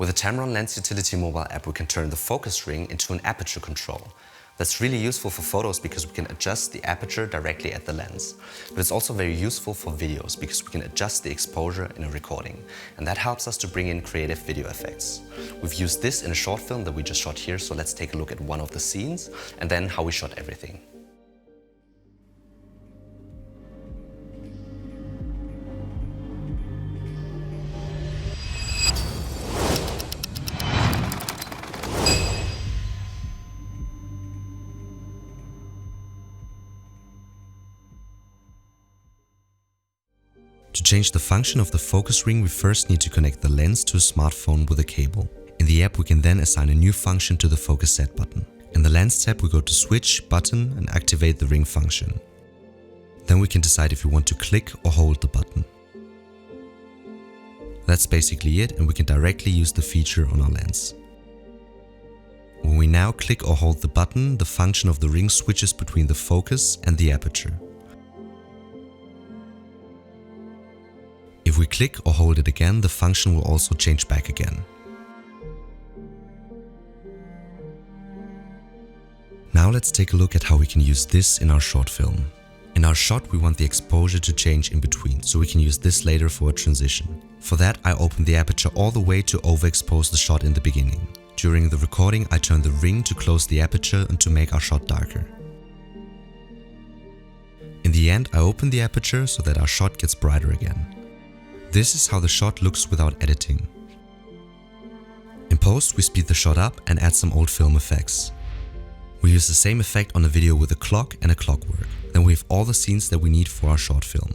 With the Tamron Lens Utility mobile app, we can turn the focus ring into an aperture control. That's really useful for photos because we can adjust the aperture directly at the lens. But it's also very useful for videos because we can adjust the exposure in a recording. And that helps us to bring in creative video effects. We've used this in a short film that we just shot here, so let's take a look at one of the scenes and then how we shot everything. To change the function of the focus ring, we first need to connect the lens to a smartphone with a cable. In the app, we can then assign a new function to the focus set button. In the Lens tab, we go to Switch button and activate the ring function. Then we can decide if we want to click or hold the button. That's basically it, and we can directly use the feature on our lens. When we now click or hold the button, the function of the ring switches between the focus and the aperture. If we click or hold it again, the function will also change back again. Now let's take a look at how we can use this in our short film. In our shot, we want the exposure to change in between, so we can use this later for a transition. For that, I open the aperture all the way to overexpose the shot in the beginning. During the recording, I turn the ring to close the aperture and to make our shot darker. In the end, I open the aperture so that our shot gets brighter again. This is how the shot looks without editing. In post, we speed the shot up and add some old film effects. We use the same effect on a video with a clock and a clockwork. Then we have all the scenes that we need for our short film.